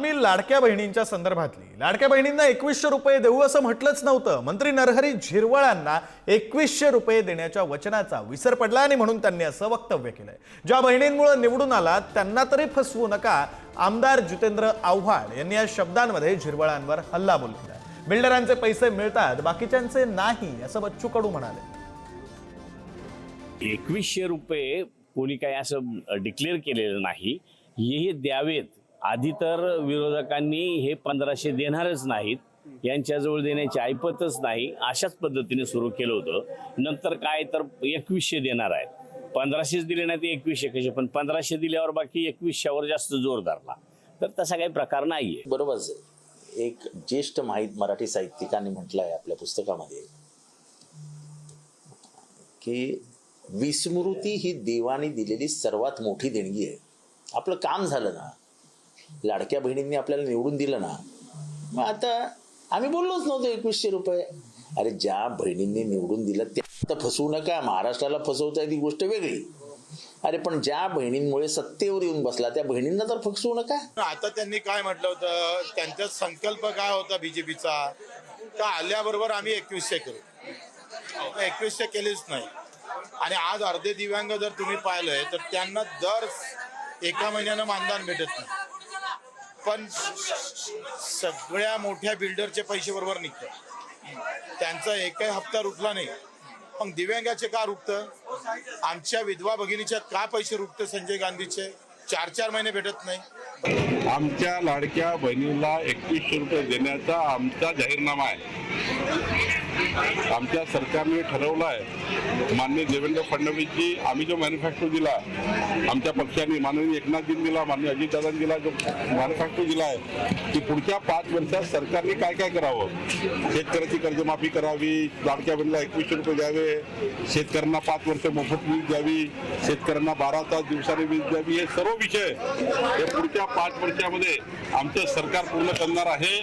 बातमी लाडक्या बहिणींच्या संदर्भातली। लाडक्या बहिणींना 2100 रुपये देऊ असं म्हटलंच नव्हतं। मंत्री नरहरी झिरवळांना 2100 रुपये देण्याच्या वचनाचा विसर पडला आणि म्हणून त्यांनी असं वक्तव्य केलंय। ज्या बहिणींमुळे निवडून आला त्यांना तरी फसवू नका, आमदार जितेंद्र आव्हाड यांनी या शब्दांमध्ये झिरवळांवर हल्लाबोल केला। बिल्डरांचे पैसे मिळतात, बाकीच्यांचे नाही असं बच्चू कडू म्हणाले। 2100 रुपये कोणी काही असं डिक्लेअर केलेलं नाही, हे द्यावेत। आधी तर विरोधकांनी हे 1500 देणारच नाहीत, यांच्याजवळ देण्याची ऐपतच नाही, अशाच पद्धतीने सुरू केलं होतं। नंतर काय तर 2100 देणार आहेत, 1500 दिले नाही ते 2100 कसे, पण 1500 दिल्यावर बाकी 2100वर जास्त जोर धरला, तर तसा काही प्रकार नाहीये। बरोबर आहे। एक ज्येष्ठ मराठी साहित्यिकांनी म्हटलंय आपल्या पुस्तकामध्ये की विस्मृती ही देवाने दिलेली सर्वात मोठी देणगी आहे। आपलं काम झालं ना, लाडक्या बहिणींनी आपल्याला निवडून दिलं ना, मग आता आम्ही बोललोच नव्हतो 2100 रुपये। अरे ज्या बहिणींनी निवडून दिलं त्या फसवू नका, महाराष्ट्राला फसवताय ती गोष्ट वेगळी। अरे पण ज्या बहिणींमुळे सत्तेवर येऊन बसला त्या बहिणींना तर फसवू नका। आता त्यांनी काय म्हटलं होतं, त्यांचा संकल्प काय होता बीजेपीचा, का आल्याबरोबर आम्ही 2100 करू, 2100 केलेच नाही। आणि आज अर्धे दिव्यांग जर तुम्ही पाहिलंय तर त्यांना दर एका महिन्यानं मानधन भेटत नाही, पण सगळ्या मोठ्या बिल्डरचे पैसे बरोबर निघतात, त्यांचा एकही हप्ता रुकला नाही। मग दिव्यांगाचे का रुकतं? आमच्या विधवा भगिनीच्या का पैसे रुकते? संजय गांधीचे 4-4 महिने भेटत नाही। आमच्या लाडक्या बहिणीला 2100 रुपये देण्याचा आमचा जाहीरनामा आहे। आमच्या सरकारने ठरवलं आहे, माननीय देवेंद्र फडणवीसजी, आम्ही जो मॅन्युफॅक्चर दिला, आमच्या पक्षाने माननीय एकनाथजींनी दिला, माननीय अजितदादांनी दिला, जो मॅन्युफॅक्चर दिला आहे की पुढच्या 5 वर्षात सरकारने काय काय करावं। शेतकऱ्याची कर्जमाफी करावी, लाडक्या बहिणीला 2100 रुपये द्यावे, शेतकऱ्यांना 5 वर्ष मोफत वीज द्यावी, शेतकऱ्यांना 12 तास दिवसाने वीज द्यावी, हे सर्व विषय हे पुढच्या 5 वर्षामध्ये आमचं सरकार पूर्ण करणार आहे।